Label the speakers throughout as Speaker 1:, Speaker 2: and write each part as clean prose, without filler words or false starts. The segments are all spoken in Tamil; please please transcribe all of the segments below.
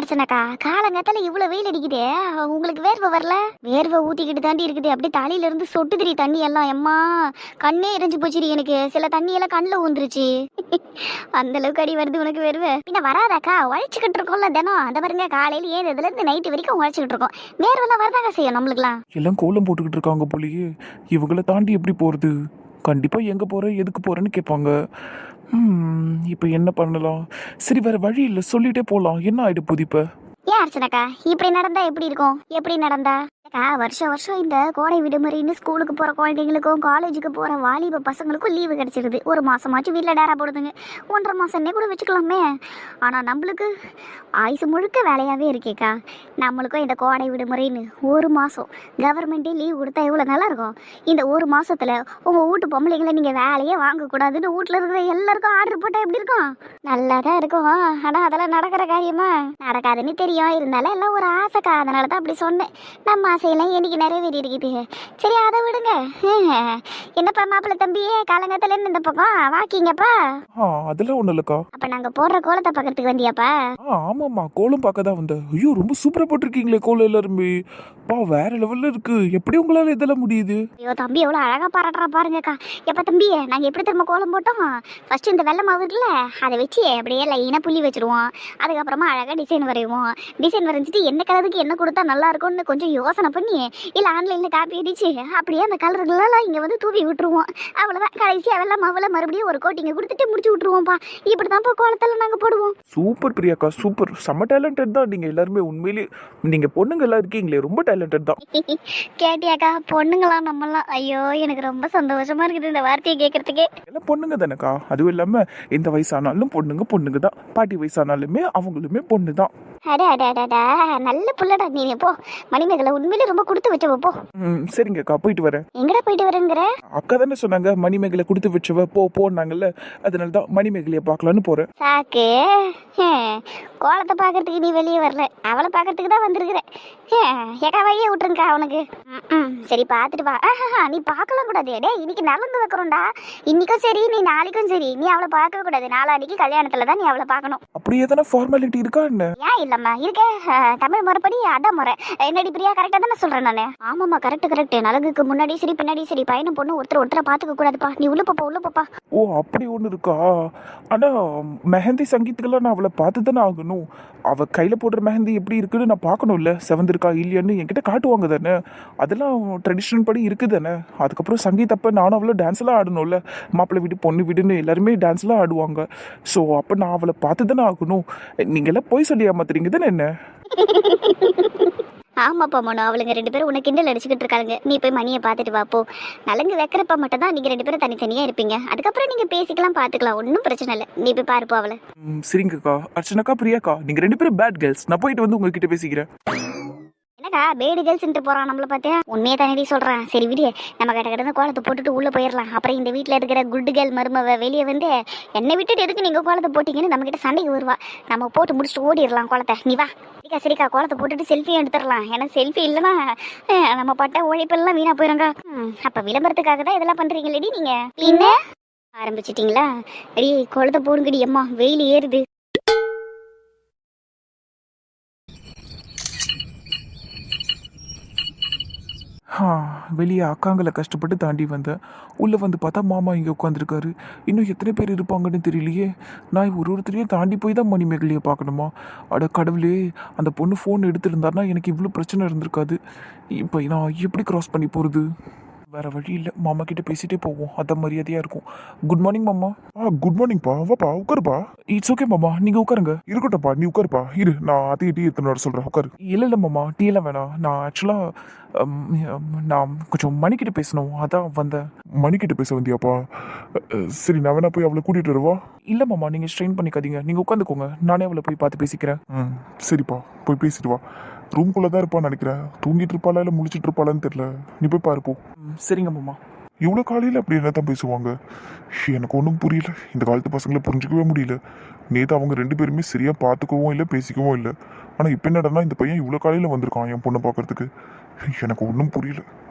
Speaker 1: அர்ச்சனாக்கா, காலங்காத்தால இவ்வளவு வெயில் அடிக்குதே, உங்களுக்கு வேர்வை வரல? வேர்வை ஊத்திக்கிட்டு தாண்டி இருக்குது. அப்படியே தலையில இருந்து சொட்டுதுடி தண்ணி எல்லாம். எம்மா, கண்ணே எரிஞ்சு போச்சுடி எனக்கு. சில தண்ணி எல்லாம் கண்ணுல ஊந்துருச்சு. அந்த அளவுக்கு அடி வருது உனக்கு வேர்வை. பின்ன வராதாக்கா? உழைச்சிக்கிட்டு இருக்கோம்ல தினம். அந்த பாருங்க, காலையில ஏறதுல இருந்து நைட்டு வரைக்கும் உழைச்சிக்கிட்டு இருக்கோம். வேர்வெல்லாம் வரதாங்க செய்யும் நம்மளுக்குலாம்.
Speaker 2: எல்லாம் கோலம் போட்டுக்கிட்டு இருக்காங்க போலயே. இவங்கள தாண்டி எப்படி போறது? கண்டிப்பா எங்க போற எதுக்கு போறேன்னு கேட்பாங்க. இப்போ என்ன பண்ணலாம்? சரி, வேற வழி இல்லை, சொல்லிட்டே போலாம். என்ன ஆயிடு போகுது இப்ப?
Speaker 1: ஏன் அர்ச்சனாக்கா, இப்படி நடந்தா எப்படி இருக்கும்? எப்படி நடந்தா? வருஷம் வருஷம் இந்த கோடை விடுமுறைன்னு ஸ்கூலுக்கு போற குழந்தைங்களுக்கும் காலேஜுக்கு போற வாலிப பசங்களுக்கும் லீவு கிடைச்சிருது. ஒரு மாசமாச்சும் வீட்டில் டேரா போடுதுங்க. 1.5 மாசம்னே கூட வச்சுக்கலாமே. ஆனா நம்மளுக்கு ஆயுசு முழுக்க வேலையாவே இருக்கேக்கா. நம்மளுக்கும் இந்த கோடை விடுமுறைன்னு ஒரு மாசம் கவர்மெண்ட்டே லீவ் கொடுத்தா எவ்வளவு நல்லா இருக்கும். இந்த ஒரு மாசத்துல உங்க வீட்டு பொம்பளைங்களை நீங்க வேலையே வாங்கக்கூடாதுன்னு வீட்டுல இருக்கிற எல்லாருக்கும் ஆர்டர் போட்டா எப்படி இருக்கும்? நல்லாதான் இருக்கும். ஆனா அதெல்லாம் நடக்கிற காரியமா? நடக்காதுன்னு தெரியும். இருந்தாலும் எல்லாம் ஒரு ஆசைக்கா. அதனாலதான் அப்படி சொன்னேன். நம்ம ஆசையெல்லாம் என்னைக்கு நிறைவேறி இருக்குது. சரி, அதை விடுங்க. என்னப்பா மாப்பிள்ளை தம்பி, காலங்கத்துல இந்த பக்கம் வாக்கிங்கப்பா?
Speaker 2: அதெல்லாம் ஒண்ணு இல்லக்கா.
Speaker 1: அப்ப நாங்க போடுற கோலத்தை பாக்கிறதுக்கு வந்தியாப்பா?
Speaker 2: ஆமாம்மா, கோலம் பார்க்க தான் வந்தேன். ஐயோ, ரொம்ப சூப்பரா போட்டிருக்கீங்களே கோலம் எல்லாருமே. வேற லெவல்ல இருக்கு. எப்படி உங்களால இதெல்லாம் முடியுது?
Speaker 1: ஐயோ தம்பி, எவ்வளவு அழகா பாராட்டுறா பாருங்கக்கா. எப்ப தம்பி, நாங்க எப்படி திரும்ப கோலம் போட்டோம்? ஃபர்ஸ்ட் இந்த வெள்ளை மாவு இருக்குல்ல, அதை வச்சு அப்படியே லைனா புள்ளி வச்சிருவோம். அதுக்கப்புறமா அழகா டிசைன் வரைவோம். டிசைன் வரைஞ்சிட்டு என்ன கலருக்கு என்ன கொடுத்தா நல்லா இருக்கும்னு கொஞ்சம் யோசனை பண்ணி, இல்ல ஆன்லைன்ல காப்பி அடிச்சு அப்படியே அந்த கலர்களெல்லாம் இங்க வந்து தூவி விட்டுருவோம். அவ்வளவுதான். கடைசியா வெள்ளை மாவுல மறுபடியும் ஒரு கோட்டிங்க கொடுத்துட்டு முடிச்சு விட்டுருவோம்ப்பா. இப்படிதான்ப்பா கோலத்தெல்லாம் நாங்க போடுவோம்.
Speaker 2: சூப்பர் பிரியாக்கா, சூப்பர். செம்ம டேலண்டட் தான் நீங்க எல்லாருமே. உண்மையிலேயே நீங்க பொண்ணுங்க எல்லாம் இருக்கீங்களே, ரொம்ப டேலண்டட் தான்.
Speaker 1: கேட்டியாக்கா? பொண்ணுங்களாம் நம்மலாம். ஐயோ, எனக்கு ரொம்ப சந்தோஷமா இருக்குது இந்த வார்த்தையை கேட்கறதுக்கே.
Speaker 2: எல்லாம் பொண்ணுங்க தானேக்கா. அதுவும் இல்லாம இந்த வயசானாலும் பொண்ணுங்க தான். பாட்டி வயசானாலுமே அவங்களுமே பொண்ணு தான்.
Speaker 1: அடே அடே அடா, நல்ல புள்ளடா நீ. போ மணிமேகலை, உண்மையிலே ரொம்ப கொடுத்து வச்சவ. போ.
Speaker 2: சரிங்கக்கா, போயிட்டு வரேன்.
Speaker 1: எங்கடா போயிட்டு வரேங்கிற?
Speaker 2: அக்கா தானே சொன்னாங்க மணிமேகலை கொடுத்து வச்சவ போனாங்கல்ல, அதனாலதான் மணிமேகலையை பார்க்கலான்னு போறேன்.
Speaker 1: சாக்கு, கோலத்தை பாக்குறதுக்கு நீ வெளியே வரல, அவளை பாக்குறதுக்கு தான் வந்திருக்கிற. ஏக்கா வழியே விட்டுருங்கக்கா அவனுக்கு. சரி, பாத்துட்டு வா. நீ பார்க்கலாம் கூடாது. டே, இன்னைக்கு நடந்து வைக்கிறோம்டா. இன்னைக்கும் சரி, நீ நாளைக்கும் சரி, நீ அவளை பார்க்க கூடாது. நாளானிக்கு கல்யாணத்துல தான் நீ அவளை பார்க்கணும்.
Speaker 2: அப்படி எதனா ஃபார்மாலிட்டி இருக்கா என்ன?
Speaker 1: ஏன் இல்லம்மா, இருக்க. தமிழ் முறைப்படி அதான் முறை. என்னடி பிரியா, கரெக்டா தானே சொல்றேன் நானு? ஆமாம்மா, கரெக்ட். நலங்குக்கு முன்னாடி சரி பின்னாடி சரி, பையனும் பொண்ணு ஒருத்தரை பாத்துக்க கூடாதுப்பா. நீ உள்ள போப்பா.
Speaker 2: ஓ, அப்படி ஒண்ணு இருக்கா? ஆனா மெஹந்தி சங்கீத்துக்கெல்லாம் நான் அவளை பார்த்து தானே ஆகணும். அவ கையில போடுற மெஹந்தி எப்படி இருக்குன்னு நான் பார்க்கணும்ல. செவந்திருக்கா இல்லையான்னு என்கிட்ட காட்டுவாங்க தானே. அதெல்லாம் ட்ரெடிஷனல் படி இருக்குது தானே. அதுக்கப்புறம் சங்கீதப்ப நானும் அவளை டான்ஸ் எல்லாம் ஆடணும்ல. மாப்பிள்ளை வீடு பொண்ணு வீடுன்னு எல்லாருமே டான்ஸ் எல்லாம் ஆடுவாங்க. ஸோ அப்போ நான் அவளை பார்த்து தானே ஆகணும். நீங்க எல்லாம் போய் சொல்லி ஏமாத்துறீங்க தானே என்ன?
Speaker 1: ஆமாப்பா மோனோ, அவளுங்க 2 பேரும் உனக்கு கிண்டல் அடிச்சுக்கிட்டு இருக்காங்க. நீ போய் மணியை பார்த்துட்டு வாப்போ. நலங்கு வைக்கிறப்ப மட்டும் தான் நீங்க 2 பேரும் தனித்தனியா இருப்பீங்க. அதுக்கப்புறம் நீங்க பேசிக்கலாம், பாத்துக்கலாம். ஒன்றும் பிரச்சனை இல்லை. நீ போய் பாருப்போ அவளை.
Speaker 2: சரிங்கக்கா. அர்ச்சனாக்கா, பிரியாக்கா, நீங்க 2 பேரும் பேட் கேர்ள்ஸ். நான் போயிட்டு வந்து உங்ககிட்ட பேசிக்கிறேன்.
Speaker 1: என்னக்கா பேடு கேர்ள்ஸ்ன்ட்டு போறான் நம்மள பார்த்தா? உண்மையே தானடி சொல்றான். சரி விடு, நம்ம கடந்து கோலத்தை போட்டுட்டு உள்ள போயிடலாம். அப்புறம் இந்த வீட்டுல இருக்கிற குட் கேர்ள் மருமவ வெளியே வந்து என்னை விட்டுட்டு எதுக்கு நீங்க கோலத்தை போட்டீங்கன்னு நம்ம கிட்ட சண்டைக்கு வருவா. நம்ம போட்டு முடிச்சுட்டு ஓடிடலாம் கோலத்தை. நீ வா. சரிக்கா, கோலத்தை போட்டுட்டு செல்ஃபி எடுத்துடலாம். ஏன்னா செல்ஃபி இல்லைன்னா நம்ம பட்ட உழைப்பெல்லாம் வீணா போயிருங்க. அப்ப விளம்பரத்துக்காக தான் இதெல்லாம் பண்றீங்களேடி நீங்க. என்ன ஆரம்பிச்சிட்டீங்களா? அடி, கோலத்தை போடுங்கடி. அம்மா, வெயில் ஏறுது.
Speaker 2: வெளியே அக்காங்களை கஷ்டப்பட்டு தாண்டி வந்தேன். உள்ளே வந்து பார்த்தா மாமா இங்கே உட்காந்துருக்காரு. இன்னும் எத்தனை பேர் இருப்பாங்கன்னு தெரியலையே. நான் ஒருத்தரையும் தாண்டி போய் தான் மணிமேகலையை பார்க்கணுமா? அட கடவுளே, அந்த பொண்ணு ஃபோன் எடுத்துருந்தாருன்னா எனக்கு இவ்வளோ பிரச்சனை இருந்திருக்காது. இப்போ நான் எப்படி க்ராஸ் பண்ணி போகிறது? வேற வழி இல்லை, மாமா கிட்ட பேசிட்டே போவோம். அதான் மரியாதையாக இருக்கும். குட் மார்னிங் மாமா.
Speaker 3: குட் மார்னிங்ப்பா. வாப்பா, உட்காருப்பா.
Speaker 2: இட்ஸ் ஓகே மாமா, நீங்கள் உட்காருங்க.
Speaker 3: இருக்கட்டும்ப்பா, நீ உட்காருப்பா. இரு, நான் அத்தையை டீ எடுத்துன்னு வர சொல்கிறேன். உட்காரு.
Speaker 2: இல்லை மாமா, டீ எல்லாம் வேணாம். நான் ஆக்சுவலாக நான் கொஞ்சம் மணிக்கிட்ட பேசணும், அதான் வந்தேன்.
Speaker 3: மணிக்கிட்ட பேச வந்தியாப்பா? சரி, நான் வேணா போய் அவளை கூட்டிகிட்டு வருவா?
Speaker 2: இல்லை மாமா, நீங்கள் ஸ்ட்ரெயின் பண்ணிக்காதீங்க. நீங்கள் உட்காந்துக்கோங்க, நானே அவளை போய் பார்த்து பேசிக்கிறேன்.
Speaker 3: சரிப்பா, போய் பேசிட்டு வா. ரூம்குள்ளே தான் இருப்பான்னு நினைக்கிறேன். தூங்கிட்டு இருப்பாளா இல்லை முழிச்சிட்டு இருப்பாளான்னு தெரியல. நீ போய் பாருப்போ.
Speaker 2: சரிங்க மாமா.
Speaker 3: இவ்வளோ காலையில் அப்படி என்ன தான் பேசுவாங்க? எனக்கு ஒன்றும் புரியல. இந்த காலத்து பசங்களை புரிஞ்சிக்கவே முடியல. நேற்று அவங்க 2 பேருமே சரியாக பார்த்துக்கவும் இல்லை, பேசிக்கவும் இல்லை. ஆனால் இப்போ என்னடனா இந்த பையன் இவ்வளோ காலையில் வந்திருக்கான் என் பொண்ணை பார்க்கறதுக்கு. எனக்கு ஒன்றும் புரியல.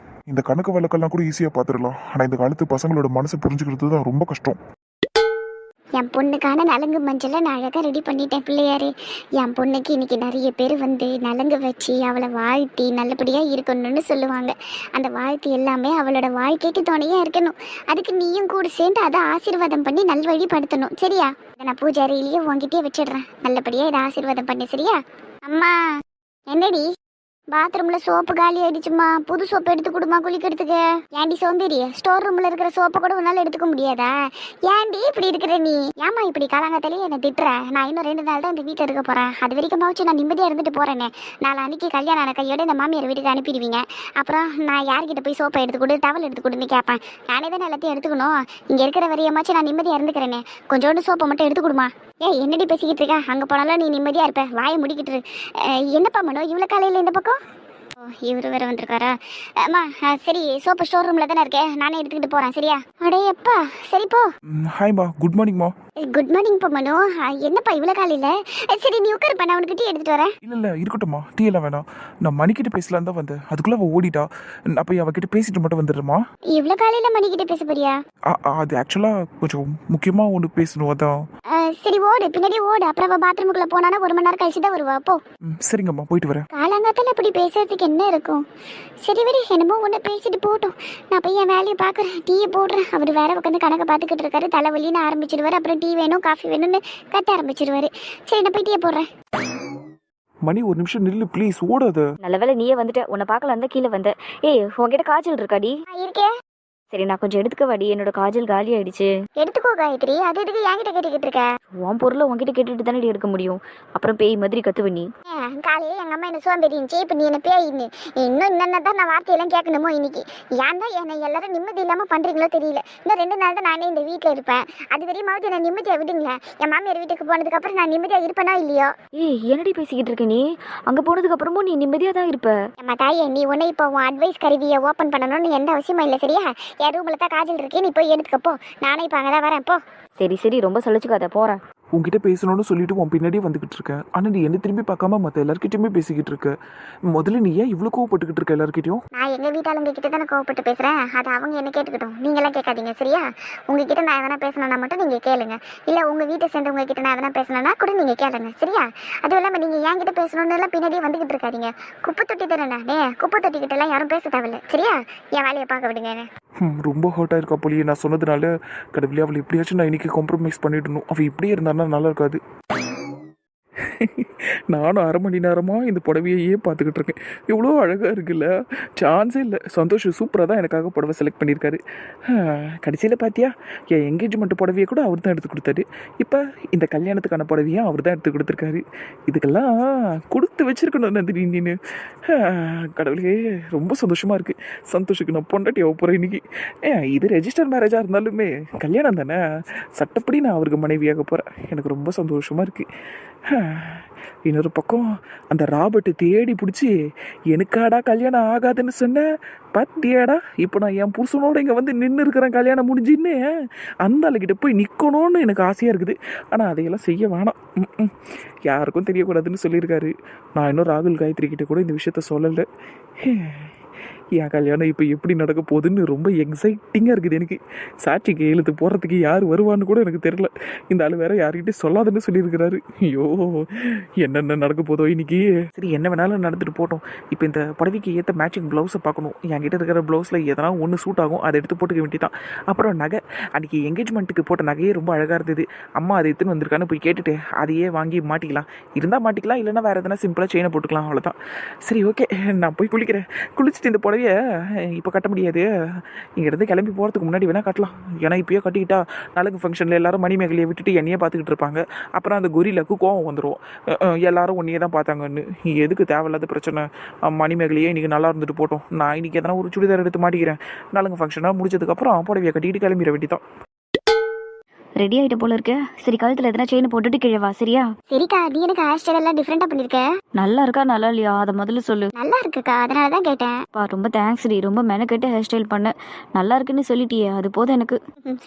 Speaker 3: இந்த கணக்கு வழக்கெல்லாம் கூட ஈஸியாக பார்த்துடலாம். ஆனால் இந்த காலத்து பசங்களோட மனசை புரிஞ்சுக்கிறது தான் ரொம்ப கஷ்டம்.
Speaker 1: என் பொண்ணுக்கான நலங்கு மஞ்சளை நான் அழகாக ரெடி பண்ணிட்டேன் பிள்ளையாரே. என் பொண்ணுக்கு இன்னைக்கு நிறைய பேர் வந்து நலங்கு வச்சு அவளை வாழ்த்தி நல்லபடியாக இருக்கணும்னு சொல்லுவாங்க. அந்த வாழ்த்து எல்லாமே அவளோட வாழ்க்கைக்கு துணையாக இருக்கணும். அதுக்கு நீயும் கூட சேர்ந்து அதை ஆசீர்வாதம் பண்ணி நல்வழிப்படுத்தணும். சரியா? இதை நான் பூஜாரியிலேயே உங்ககிட்டயே வச்சிடுறேன். நல்லபடியாக இதை ஆசீர்வாதம் பண்ணு. சரியா? அம்மா என்னடி பாத்ரூம்ல சோப்பு காலி ஆயிடுச்சுமா, புது சோப்பு எடுத்து கொடுமா குளிக்கிறதுக்கு. ஏன்டி சோம்பேறி, ஸ்டோர் ரூம்ல இருக்கிற சோப்பை கூட உன்னால எடுத்துக்க முடியாதா? ஏன்டி இப்படி இருக்கிற நீ? ஏமா இப்படி காலங்காத்தாலே என்னை திட்டுற? நான் இன்னும் 2 நாள் தான் இந்த வீட்டில் இருக்க போறேன். அது வரைக்கும் வச்சு நான் நிம்மதியா இருந்துட்டு போறேனே. நாளை அன்னைக்கு கல்யாணம் ஆன கையோட இந்த மாமியார் வீட்டுக்கு அனுப்பிடுவீங்க. அப்புறம் நான் யார்கிட்ட போய் சோப்பை எடுத்து கொடு, டவல் எடுத்து கொடுன்னு கேட்பேன். நானே தான் எல்லாத்தையும் எடுத்துக்கணும். இங்க இருக்கிற வரையமாச்சும் நான் நிம்மதியா இருந்துக்கிறேனே. கொஞ்சோண்டு சோப்பை மட்டும் எடுத்து கொடுமா. என்னடி பேசிக்கிட்டு இருக்க? அங்கே போனாலும் நீ நிம்மதியா இருப்ப. வாயை முடிக்கிட்டு. என்னப்பா மனோ இவ்வளோ காலையில் இந்த பக்கம்? இவரு வேற வந்திருக்காரா? அம்மா சரி, சோப்பு ஸ்டோர் ரூம்ல தானே இருக்கேன், நானே எடுத்துக்கிட்டு போறேன். சரியா? அடே அப்பா, சரி போ.
Speaker 2: ஹாய்மா, குட் மார்னிங்மா.
Speaker 1: குட் மார்னிங் பா மனு. என்னப்பா இவ்வளோ காலையில? சரி நீ உட்காருப்பா, நான் உனக்கு டீ எடுத்துட்டு வரேன்.
Speaker 2: இல்லை இருக்கட்டும்மா, டீ எல்லாம் வேணாம். நான் மணிக்கிட்ட பேசலாம் தான் வந்தேன். அதுக்குள்ளே அவள் ஓடிட்டா. நான் போய் அவகிட்ட பேசிட்டு மட்டும் வந்துடுறேம்மா.
Speaker 1: இவ்வளோ காலையில மணிக்கிட்ட பேச போறியா?
Speaker 2: அது ஆக்சுவலாக கொஞ்சம் முக்கியமாக ஒன்று பேசணும், அதான்.
Speaker 1: சரி ஓடு, பின்னாடி ஓடு. அப்புறம் அவள் பாத்ரூமுக்குள்ள போனானா 1 மணி நேரம் கழிச்சு தான் வருவா. போ.
Speaker 2: சரிங்கம்மா, போயிட்டு வரேன்.
Speaker 1: காலங்காத்தால இப்படி பேசுறதுக்கு என்ன இருக்கும்? சரி விடு, என்னமோ ஒன்று பேசிட்டு போட்டோம். நான் போய் என் வேலையை பார்க்குறேன், டீயை போடுறேன். அவர் வேற உட்காந்து கணக்கை பார்த்துக்கிட்டு இருக்காரு. தலைவலின்னு ஆரம்பிச்சிடுவார். அப்புறம் டீ வேணும் காஃபி வேணும்னு கத்த ஆரம்பிச்சிடுவாரு. சரி நான் போய் டீயை போடுறேன்.
Speaker 2: மணி, ஒரு நிமிஷம் நில்லு ப்ளீஸ், ஓடாத.
Speaker 4: நல்ல வேளை நீயே வந்துட்ட. உன்னை பார்க்கலாம் தான் கீழே வந்த. ஏய், உன்கிட்ட காய்ச்சல் இருக்காடி?
Speaker 1: இருக்கேன்.
Speaker 4: சரி, நான் கொஞ்சம் எடுத்துக்க வாடி. என்னோட காய்ச்சல் காலி ஆயிடுச்சு.
Speaker 1: எடுத்துக்கோ காயத்ரி. அது எதுக்கு என்கிட்ட கேட்டுக்கிட்டு இருக்க?
Speaker 4: உன் பொருளை உன்கிட்ட கேட்டுட்டு தானே எடுக்க முடியும். அப்புறம் பேய் மாதிரி கத்துவ நீ.
Speaker 1: காலையில எங்க அம்மா என்ன சோம்பேறி இருந்துச்சு, இப்ப நீ என்ன பேயின்னு இன்னும் என்னென்ன தான் நான் வார்த்தையெல்லாம் கேட்கணுமோ இன்னைக்கு. ஏன் தான் என்னை எல்லாரும் நிம்மதி இல்லாம பண்றீங்களோ தெரியல. இன்னும் 2 நாள் தான் நானே இந்த வீட்டுல இருப்பேன். அது வரையுமாவது என்ன நிம்மதியா விடுங்களேன். என் மாமியார் வீட்டுக்கு போனதுக்கு அப்புறம் நான் நிம்மதியா இருப்பேனா இல்லையோ?
Speaker 4: ஏய், என்னடி பேசிக்கிட்டு இருக்க நீ? அங்க போனதுக்கு அப்புறமும் நீ நிம்மதியா தான் இருப்ப.
Speaker 1: அம்மா தாயே, நீ உன்னை இப்போ உன் அட்வைஸ் கருவியை ஓப்பன் பண்ணணும்னு எந்த அவசியமும் இல்லை. சரியா? என் ரூம்ல தான் காய்ச்சல் இருக்கு, நீ போய் எடுத்துக்கப்போ. நானே இப்போ அங்கே தான் வரேன். போ.
Speaker 4: சரி ரொம்ப சலிச்சுக்காத, போறேன்.
Speaker 2: உங்ககிட்ட பேசணும்னு சொல்லிட்டு உன் பின்னாடியே வந்துகிட்டு இருக்கேன். ஆனால் நீ என்ன திரும்பி பார்க்காம மற்ற எல்லாருக்கிட்டையுமே பேசிக்கிட்டு இருக்க. முதல்ல நீ ஏன் இவ்வளோ கோவப்பட்டுக்கிட்டு இருக்க எல்லாருக்கிட்டையும்?
Speaker 1: நான் எங்கள் வீட்டாளுங்க கிட்ட தானே கோவப்பட்டு பேசுகிறேன். அது அவங்க என்ன கேட்டுக்கிட்டோம், நீங்களாம் கேட்காதீங்க. சரியா? உங்ககிட்ட நான் எதனா பேசணும்னா மட்டும் நீங்கள் கேளுங்க. இல்லை உங்கள் வீட்டை சேர்ந்து உங்ககிட்ட நான் எதனா பேசணும்னா கூட நீங்கள் கேளுங்க. சரியா? அதுவும் இல்லாமல் நீங்கள் என்கிட்ட பேசணும்னு எல்லாம் பின்னாடியே வந்துக்கிட்டு இருக்காதீங்க. குப்பை தொட்டி தானே நானே. குப்பை தொட்டிக்கிட்டலாம் யாரும் பேச தேவையில்லை. சரியா? என் வேலையை பார்க்க விடுங்க.
Speaker 2: ரொம்ப ஹர்ட்டாக இருக்கா போலியே நான் சொன்னதுனால. கடவுளே, அவளை எப்படியாச்சும் நான் இன்னைக்கு காம்ப்ரமைஸ் பண்ணிடணும். அவள் இப்படியே இருந்தான்னா நல்லா இருக்காது. நானும் 1/2 மணி நேரமாக இந்த புடவையே பார்த்துக்கிட்டு இருக்கேன். எவ்வளோ அழகாக இருக்குல்ல, சான்ஸே இல்லை. சந்தோஷ் சூப்பராக தான் எனக்காக புடவை செலக்ட் பண்ணியிருக்காரு. கடைசியில் பார்த்தியா, என் என்கேஜ்மெண்ட் புடவையை கூட அவர் தான் எடுத்து கொடுத்தாரு. இப்போ இந்த கல்யாணத்துக்கான புடவையும் அவர் தான் எடுத்து கொடுத்துருக்காரு. இதுக்கெல்லாம் கொடுத்து வச்சிருக்கணும் நந்தினி நீனு. கடவுளே, ரொம்ப சந்தோஷமாக இருக்குது. சந்தோஷுக்கு நான் பொண்டாட்டி ஆக போகிறேன் இன்னைக்கு. இது ரெஜிஸ்டர் மேரேஜாக இருந்தாலுமே கல்யாணம் தானே, சட்டப்படி நான் அவருக்கு மனைவியாக போகிறேன். எனக்கு ரொம்ப சந்தோஷமாக இருக்குது. இன்னொரு பக்கம் அந்த ராபர்ட்டை தேடி பிடிச்சி எனக்காடா கல்யாணம் ஆகாதுன்னு சொன்னேன், பாத்தியாடா இப்போ நான் என் புருஷனோட இங்கே வந்து நின்று இருக்கிறேன் கல்யாணம் முடிஞ்சுன்னு. அந்த ஆளுக்கிட்ட போய் நிற்கணும்னு எனக்கு ஆசையாக இருக்குது. ஆனால் அதையெல்லாம் செய்ய வேணாம், யாருக்கும் தெரியக்கூடாதுன்னு சொல்லியிருக்காரு. நான் இன்னும் ராகுல் காயத்ரி கிட்ட கூட இந்த விஷயத்த சொல்லலை. என் கல்யாணம் இப்போ எப்படி நடக்க போகுதுன்னு ரொம்ப எக்ஸைட்டிங்காக இருக்குது எனக்கு. சாட்சிக்கு எழுத்து போடுறதுக்கு யார் வருவான்னு கூட எனக்கு தெரியல. இந்த ஆள் வேற யார்கிட்டையும் சொல்லாதுன்னு சொல்லியிருக்கிறாரு. ஐயோ, என்னென்ன நடக்க போதோ இன்னைக்கு. சரி, என்ன வேணாலும் நடந்துட்டு போட்டோம். இப்போ இந்த புடவைக்கு ஏற்ற மேட்சிங் ப்ளவுஸை பார்க்கணும். என்கிட்ட இருக்கிற ப்ளவுஸில் எதனா ஒன்று சூட் ஆகும், அதை எடுத்து போட்டுக்க வேண்டியதான். அப்புறம் நகை, அன்றைக்கி என்கேஜ்மெண்ட்டுக்கு போட்ட நகையே ரொம்ப அழகாக இருந்தது. அம்மா அதை எடுத்துன்னு வந்திருக்கான்னு போய் கேட்டுட்டு அதையே வாங்கி மாட்டிக்கலாம். இருந்தால் மாட்டிக்கலாம், இல்லைன்னா வேறு எதனா சிம்பிளாக செயினை போட்டுக்கலாம், அவ்வளோதான். சரி ஓகே, நான் போய் குளிக்கிறேன். குளிச்சுட்டு இந்த புடவையை இப்போ கட்ட முடியாது, இங்கேருந்து கிளம்பி போகிறதுக்கு முன்னாடி வேணால் கட்டலாம். ஏன்னா இப்போயே கட்டிக்கிட்டா நாளைக்கு ஃபங்க்ஷனில் எல்லாரும் மணிமேகலையை விட்டுட்டு என்னையே பார்த்துக்கிட்டு இருப்பாங்க. அப்புறம் அந்த கொரில்லாக்கு கோவம் வந்துடும், எல்லாரும் ஒன்றையே தான் பார்த்தாங்கன்னு. எதுக்கு தேவையில்லாத பிரச்சனை? மணிமேகலையே இன்றைக்கி நல்லா இருந்துட்டு போட்டோம். நான் இன்றைக்கி எதனா ஒரு சுடிதார் எடுத்து மாட்டிக்கிறேன். நாளைக்கு ஃபங்க்ஷனாக முடிச்சதுக்கப்புறம் புடவையை கட்டிக்கிட்டு கிளம்பிட வேண்டியதான்.
Speaker 4: ரெடி ஆகிட்ட போல இருக்க. சரி, கழுத்தில் எதனா செயின் போட்டுட்டு கீழே வா. சரியா?
Speaker 1: சரிக்கா. நீ எனக்கு ஹேர் ஸ்டைல் எல்லாம் டிஃப்ரெண்டாக பண்ணியிருக்க.
Speaker 4: நல்லா இருக்கா நல்லா இல்லையா அதை முதல்ல சொல்லு.
Speaker 1: நல்லா இருக்குக்கா, அதனால தான் கேட்டேன்.
Speaker 4: ரொம்ப தேங்க்ஸ் டி. ரொம்ப மெனக்கெட்டு ஹேர் ஸ்டைல் பண்ண. நல்லா இருக்குன்னு சொல்லிட்டியே, அது போதும் எனக்கு.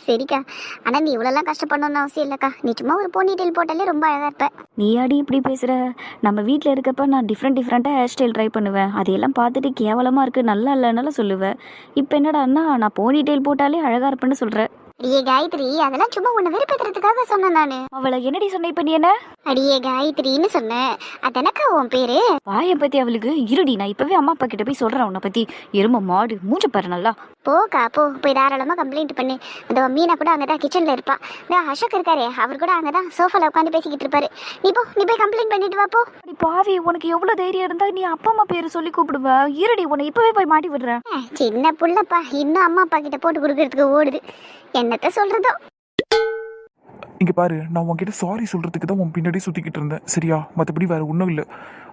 Speaker 1: சரிக்கா. ஆனால் நீ இவ்வளோலாம் கஷ்டப்படணும்னு அவசியம் இல்லைக்கா. நீ சும்மா ஒரு போனி டெயில் போட்டாலே ரொம்ப அழகாக இருப்ப.
Speaker 4: நீ ஆடி இப்படி பேசுகிற? நம்ம வீட்டில் இருக்கப்ப நான் டிஃப்ரெண்ட்டாக ஹேர் ஸ்டைல் ட்ரை பண்ணுவேன். அதையெல்லாம் பார்த்துட்டு கேவலமாக இருக்குது, நல்லா இல்லைன்னாலும் சொல்லுவேன். இப்போ என்னடா அண்ணா, நான் போனி டெயில் போட்டாலே அழகாக இருப்பேன்னு சொல்கிறேன்.
Speaker 1: அடியே காயத்ரி, அதெல்லாம் சும்மா உன்னை வெறுப்பேத்துறதுக்காக சொன்னேன் நானு.
Speaker 4: அவளை என்னடி சொன்ன இப்ப நீ என்ன?
Speaker 1: அடியே காயத்ரின்னு சொன்னேன். அதனக்கா உன் பேரு?
Speaker 4: வாயை பத்தி அவளுக்கு இருடி, நான் இப்பவே அம்மா அப்பா கிட்ட போய் சொல்றேன் உன்னை பத்தி. எரும மாடு மூஞ்ச பாரு நல்லா.
Speaker 1: போக்கா போ, போய் தாராளமா கம்ப்ளைண்ட் பண்ணு. இந்த மீனா கூட அங்கதான் கிச்சன்ல இருப்பா. இந்த அசோக் இருக்காரே, அவர் கூட அங்கதான் சோஃபால உட்காந்து பேசிக்கிட்டு இருப்பாரு. நீ போ, நீ போய் கம்ப்ளைண்ட் பண்ணிட்டு வா போ.
Speaker 4: அடி பாவி, உனக்கு எவ்வளவு தைரியம் இருந்தா நீ அப்பா அம்மா பேரு சொல்லி கூப்பிடுவ? இருடி, உன்னை இப்பவே போய் மாட்டி விடுறேன்.
Speaker 1: சின்ன புள்ளப்பா, இன்னும் அம்மா அப்பா கிட்ட போட்டு கொடுக்கறதுக்கு ஓடுது. என்னத்த சொல்றதோ.
Speaker 2: இங்கே பாரு, நான் உன்கிட்ட சாரி சொல்கிறதுக்கு தான் உன் பின்னாடி சுற்றிக்கிட்டு இருந்தேன், சரியா? மற்றபடி வேறு ஒன்றும் இல்லை.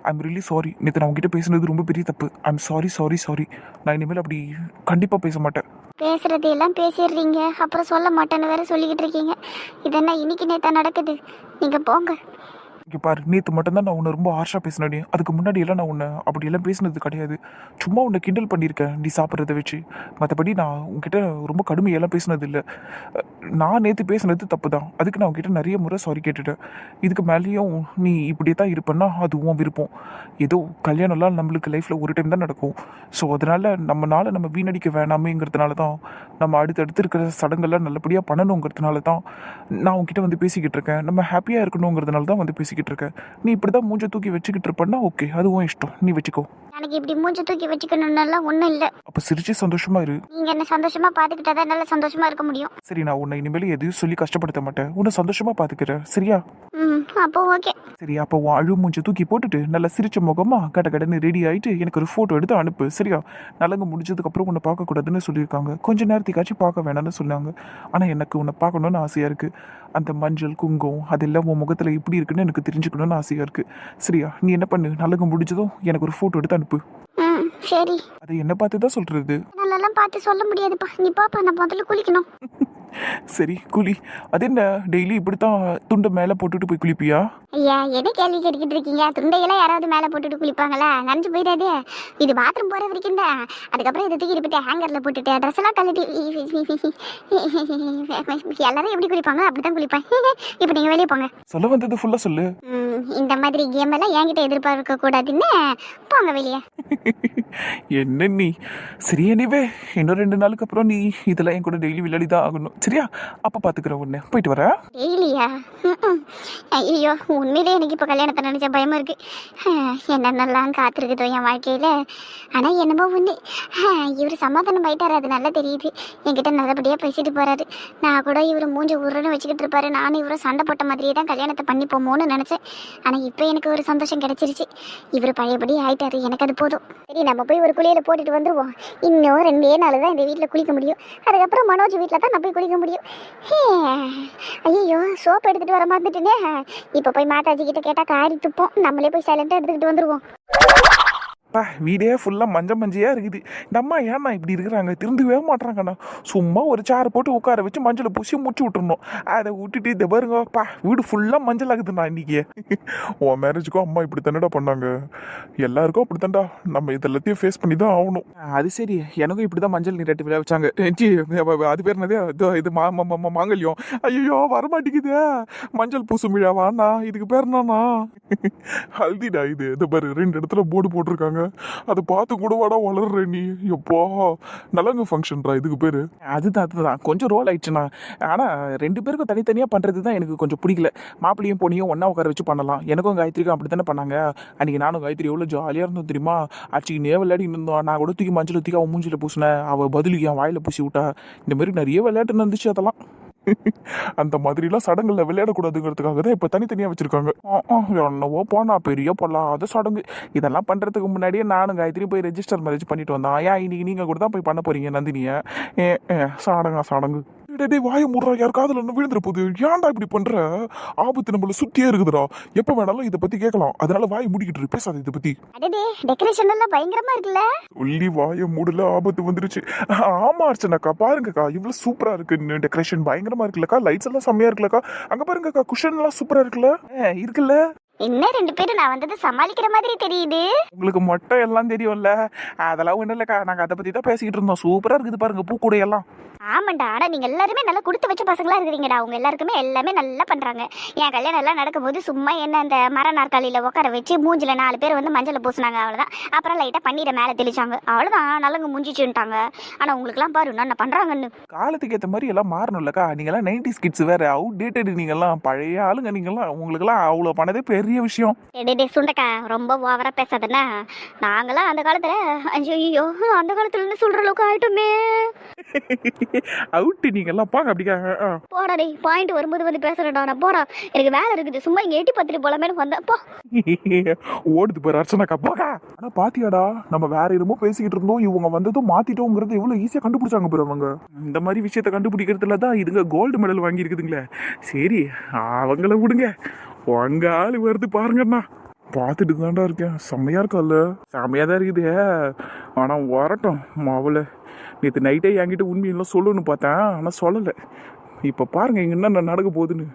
Speaker 2: I'm really sorry. நேற்று நான் உங்ககிட்ட பேசுனது ரொம்ப பெரிய தப்பு. I'm sorry sorry sorry. நான் இனிமேல் அப்படி கண்டிப்பாக பேச மாட்டேன்.
Speaker 1: பேசுறது எல்லாம் பேசிடுறீங்க, அப்புறம் சொல்ல மாட்டேன்னு வேற சொல்லிக்கிட்டு இருக்கீங்க. இதென்ன இன்னைக்கு நேத்தா நடக்குது? நீங்க போங்க.
Speaker 2: இங்கே பாரு, நேற்று மட்டும்தான் நான் உன்னை ரொம்ப ஹார்ஷாக பேசினேன். அதுக்கு முன்னாடி எல்லாம் நான் உன்னை அப்படியெல்லாம் பேசினது கிடையாது. சும்மா உன்னை கிண்டல் பண்ணியிருக்கேன் நீ சாப்பிட்றத வச்சு. மற்றபடி நான் உங்ககிட்ட ரொம்ப கடுமையெல்லாம் பேசினது இல்லை. நான் நேற்று பேசினது தப்பு தான். அதுக்கு நான் உங்ககிட்ட நிறைய முறை சாரி கேட்டுட்டேன். இதுக்கு மேலேயும் நீ இப்படியே தான் இருப்பேன்னா அது உன் விருப்பம். ஏதோ கல்யாணம்லாம் நம்மளுக்கு லைஃப்பில் ஒரு டைம் தான் நடக்கும். ஸோ அதனால் நம்ம வீணடிக்க வேணாமேங்கிறதுனால தான், நம்ம அடுத்தடுத்து இருக்கிற சடங்கெல்லாம் நல்லபடியாக பண்ணணுங்கிறதுனால தான் நான் உங்ககிட்ட வந்து பேசிக்கிட்டு இருக்கேன். நம்ம ஹாப்பியாக இருக்கணுங்கிறதுனால தான் வந்து பேசிக்கிட்டு இருக்கேன். நீ இப்படி தான் மூஞ்ச தூக்கி வச்சுக்கிட்டு இருப்பேன்னா ஓகே, அதுவும் இஷ்டம், நீ வச்சுக்கோ.
Speaker 1: எனக்கு இப்படி மூஞ்ச தூக்கி வச்சுக்கணும்னாலாம் ஒன்றும் இல்லை.
Speaker 2: அப்போ சிரிச்சு சந்தோஷமா இரு.
Speaker 1: நீங்க என்ன சந்தோஷமா பார்த்துக்கிட்டாதான் என்னால சந்தோஷமா இருக்க முடியும்.
Speaker 2: சரி, நான் உன்னை இனிமேல் எதையும் சொல்லி கஷ்டப்படுத்த மாட்டேன். உன்னை சந்தோஷமா பார்த்துக்கிறேன், சரியா?
Speaker 1: அப்போ ஓகே.
Speaker 2: சரி, அப்போ உன் அழு மூஞ்ச தூக்கி போட்டுட்டு நல்லா சிரிச்ச முகமா கடன்னு ரெடி ஆகிட்டு எனக்கு ஒரு ஃபோட்டோ எடுத்து அனுப்பு, சரியா? நலங்கு முடிஞ்சதுக்கப்புறம் உன்னை பார்க்கக்கூடாதுன்னு சொல்லியிருக்காங்க. கொஞ்ச நேரத்துக்காச்சும் பார்க்க வேணாம்னு சொன்னாங்க. ஆனால் எனக்கு உன்னை பார்க்கணுன்னு ஆசையாக இருக்குது. அந்த மஞ்சள் குங்குமம் அதெல்லாம் உன் முகத்தில் எப்படி இருக்குன்னு எனக்கு தெரிஞ்சுக்கணும்னு ஆசையாக இருக்குது, சரியா? நீ என்ன பண்ணு, நலங்கு முடிஞ்சதும் எனக்கு ஒரு ஃபோட்டோ எடுத்து அனுப்பு.
Speaker 1: சரி.
Speaker 2: அதை என்ன பார்த்து தான் சொல்கிறது?
Speaker 1: நல்லா பார்த்து சொல்ல முடியாதுப்பா. நீ பாப்பா, நான் முதல்ல குளிக்கணும்.
Speaker 2: சரி குளி. அது என்ன டெய்லி இப்படித்தான் துண்டை மேலே போட்டுட்டு போய் குளிப்பியா?
Speaker 1: ஐயா, என்ன கேள்வி கேட்டுக்கிட்டு இருக்கீங்க? துண்டையெல்லாம் யாராவது மேலே போட்டுட்டு குளிப்பாங்களா? நனைஞ்சு போயிடாதே. இது பாத்ரூம் போகிற வரைக்கும் தான். அதுக்கப்புறம் இதை தூக்கிட்டு போயிட்டு ஹேங்கரில் போட்டுட்டு ட்ரெஸ் எல்லாம் கழட்டி எல்லாரும் எப்படி குளிப்பாங்க அப்படி தான் குளிப்பேன். இப்போ நீங்கள் வெளியே போங்க.
Speaker 2: சொல்ல வந்தது ஃபுல்லாக சொல்லு.
Speaker 1: இந்த மாதிரி கேம் எல்லாம் என்கிட்ட எதிர்பார்க்க கூடாதுன்னு போங்க வெளியே.
Speaker 2: என்ன நீ? சரி, எனிவே இன்னும் 2 நாளுக்கு அப்புறம் நீ இதெல்லாம் என் கூட டெய்லி விளையாடி தான் ஆகணும், சரியா? அப்போ பார்த்துக்கிறேன் உன்னை. போயிட்டு வர.
Speaker 1: டெய்லியா? ஐயோ, உண்மையிலே எனக்கு இப்போ கல்யாணத்தை நினச்ச பயமா இருக்கு. என்னென்னலாம் காத்திருக்குதோ என் வாழ்க்கையில். ஆனால் என்னமோ ஒன்று, இவர் சமாதானம் ஆயிட்டார், அது நல்லா தெரியுது. என்கிட்ட நல்லபடியாக பேசிட்டு போகிறாரு. நான் கூட இவர் மூஞ்சி உருன்னு வச்சுக்கிட்டு இருப்பாரு. நானும் இவரும் சண்டை போட்ட மாதிரியே தான் கல்யாணத்தை பண்ணி போமோன்னு நினச்சேன். ஆனால் இப்போ எனக்கு ஒரு சந்தோஷம் கிடைச்சிருச்சு. இவர் பழையபடி ஆயிட்டாரு, எனக்கு அது போதும். சரி, நம்ம போய் ஒரு குளியலை போட்டுட்டு வந்துடுவோம். இன்னும் 2 நாள் தான் இந்த வீட்டில் குளிக்க முடியும். அதுக்கப்புறம் மனோஜ் வீட்டில் தான் நான் போய் குளிக்க முடியும். ஐயோ, சோப்பு எடுத்துகிட்டு வர மறந்துட்டேனே. இப்போ போய் மாதாஜி கிட்ட கேட்டால் காரி துப்போம். நம்மளே போய் சைலண்டாக எடுத்துக்கிட்டு வந்துடுவோம்.
Speaker 2: பா, வீடே ஃபுல்லாக மஞ்சையாக இருக்குது. இந்த அம்மா ஏன்னா இப்படி இருக்கிறாங்க? திருந்தவே மாட்டுறாங்கண்ணா. சும்மா ஒரு சேரை போட்டு உட்கார வச்சு மஞ்சளை பூசி முடிச்சு விட்டுருணும். அதை விட்டுட்டு இதை பாருங்கப்பா, வீடு ஃபுல்லாக மஞ்சள் ஆகுதுண்ணா இன்னைக்கு.
Speaker 3: உன் மேரேஜுக்கும் அம்மா இப்படி தானடா பண்ணாங்க. எல்லாருக்கும் அப்படி தான்டா. நம்ம இதெல்லாத்தையும் ஃபேஸ் பண்ணி தான் ஆகணும்.
Speaker 2: அது சரி, எனக்கும் இப்படி தான் மஞ்சள் நீராட்டு விழா வச்சாங்க. அது பேர் என்னது? இது மாங்கல்யம். ஐயோ, வரமாட்டேங்குதே. மஞ்சள் பூசும் விழாவாண்ணா? இதுக்கு பேர் என்னண்ணா?
Speaker 3: ஹல்திடா இது. இதை பாரு, 2 இடத்துல போர்டு போட்டிருக்காங்க. அதை பார்த்து கூட வாடா வளர்ற நீ. எப்பா, நலங்கு ஃபங்க்ஷன்ரா இதுக்கு பேரு.
Speaker 2: அதுதான் கொஞ்சம் ரோல் ஆயிடுச்சுண்ணா. ஆனால் 2 பேருக்கும் தனித்தனியாக பண்ணுறது தான் எனக்கு கொஞ்சம் பிடிக்கல. மாப்பிள்ளையும் பொண்ணையும் ஒன்றா உட்கார வச்சு பண்ணலாம். எனக்கும் காயத்ரிக்கும் அப்படி தானே பண்ணாங்க. அன்றைக்கி நானும் காயத்ரி எவ்வளோ ஜாலியாக இருந்தோம் தெரியுமா? அடிச்சுக்கினே விளையாடி இருந்தோம். நான் கூட தூக்கி மஞ்சள் தூக்கி அவன் மூஞ்சில் பூசினேன். அவள் பதிலுக்கு என் வாயில் பூசி விட்டா. இந்த மாதிரி நிறைய விளையாட்டு நடந்துச்சு. அதெல்லாம்
Speaker 3: அந்த மாதிரிலாம் சடங்குல விளையாடக்கூடாதுங்கிறதுக்காக தான் இப்போ தனித்தனியாக வச்சிருக்காங்க.
Speaker 2: என்னவோ போனா பெரிய பொல்லாத சடங்கு. இதெல்லாம் பண்ணுறதுக்கு முன்னாடியே நானும் காயத்ரி போய் ரெஜிஸ்டர் மேரேஜ் பண்ணிட்டு வந்தான். ஏன் இன்னைக்கு நீங்கள் கூட தான் போய் பண்ண போறீங்க நந்தினியை? சடங்கு.
Speaker 3: டேய், வாய மூடுறா, யார் காதுல ஒன்று விழுந்துற போகுது. ஏன்டா இப்படி பண்ற? ஆபத்து நம்மள சுத்தியே இருக்குதுடா. எப்ப வேணாலும் இதை பத்தி கேட்கலாம். அதனால வாய் மூடிக்கிட்டு இரு, பேசாத இதை பத்தி.
Speaker 1: அடடே, டெக்கரேஷன் எல்லாம் பயங்கரமா இருக்குல்ல?
Speaker 3: சொல்லி வாய மூடல, ஆபத்து வந்துருச்சு. ஆமா அர்ச்சனாக்கா, பாருங்கக்கா, இவ்வளவு சூப்பரா இருக்கு. டெக்கரேஷன் பயங்கரமா இருக்குல்லக்கா. லைட்ஸ் எல்லாம் செம்மையா இருக்குல்லக்கா. அங்க பாருங்கக்கா, குஷன் எல்லாம் சூப்பரா இருக்குல்ல?
Speaker 2: இருக்குல்ல?
Speaker 1: என்ன 2 பேரும் நான் வந்தது சமாளிக்கிற மாதிரி தெரியுது.
Speaker 2: உங்களுக்கு மொட்டை எல்லாம் தெரியும்ல? அதெல்லாம் ஒன்றும் இல்லைக்கா. நாங்கள் அதை பற்றி தான் பேசிக்கிட்டு இருந்தோம். சூப்பராக இருக்குது பாருங்க பூக்கூடையெல்லாம்.
Speaker 1: ஆமாண்டா, ஆனா நீங்க எல்லாருமே நல்லா கொடுத்து வச்ச பசங்களா இருக்கிறீங்கடா. அவங்க எல்லாருக்குமே எல்லாமே நல்லா பண்றாங்க. என் கல்யாணம் எல்லாம் நடக்கும்போது சும்மா என்ன அந்த மர நாற்காலியில உட்கார வச்சு மூஞ்சில 4 பேர் வந்து மஞ்சள் பூசினாங்க, அவ்வளவுதான். அப்புறம் லைட்டா பன்னீரை மேல தெளிச்சாங்க, அவ்வளவுதான். நலங்கு முடிஞ்சிச்சுட்டாங்க. ஆனா உங்களுக்கு எல்லாம் பாரு என்ன பண்றாங்கன்னு.
Speaker 2: காலத்துக்கு ஏற்ற மாதிரி எல்லாம் மாறணும்லக்கா. நீங்கெல்லாம் 90s கிட்ஸ் வேற, அவுட் டேட்டட். நீங்கெல்லாம் பழைய ஆளுங்க. நீங்கெல்லாம் உங்களுக்கெல்லாம் அவ்வளோ பண்ணதே பெரிய விஷயம்.
Speaker 1: டே சுண்டக்கா, ரொம்ப ஓவரா பேசாதண்ணா. நாங்களாம் அந்த காலத்துல ஐயோ அந்த காலத்துல இருந்து சொல்ற அளவுக்கு ஆயிட்டோமே.
Speaker 2: அவுட்டு நீங்கெல்லாம் பாங்க அப்படிக்கா.
Speaker 1: போடா டேய், பாயிண்ட் வரும்போது வந்து பேசுறேன்டா. நான் போடா, எனக்கு வேலை இருக்குது. சும்மா இங்க எட்டி பத்திரி போலாமே வந்தேன். போ.
Speaker 2: ஓடுது பாரு அர்ச்சனாக்கா, போக்கா. ஆனா பாத்தியாடா, நம்ம வேற என்னமோ பேசிக்கிட்டு இருந்தோம், இவங்க வந்ததும் மாத்திட்டோங்கிறது எவ்வளவு ஈஸியா கண்டுபிடிச்சாங்க பாரு அவங்க. இந்த மாதிரி விஷயத்த கண்டுபிடிக்கிறதுல தான் இதுங்க கோல்டு மெடல் வாங்கி இருக்குதுங்களே. சரி, அவங்கள விடுங்க. உங்க ஆளு வருது பாருங்கண்ணா.
Speaker 3: பார்த்துட்டு தான்டா இருக்கேன். செம்மையா இருக்கால.
Speaker 2: செமையா தான் இருக்குது. ஆனா வரட்டும் மாவுல. நேற்று நைட்டே என்கிட்ட உண்மையெல்லாம் சொல்லணும்னு பார்த்தேன், ஆனா சொல்லலை. இப்போ பாருங்க இங்க என்ன நடக்க போகுதுன்னு.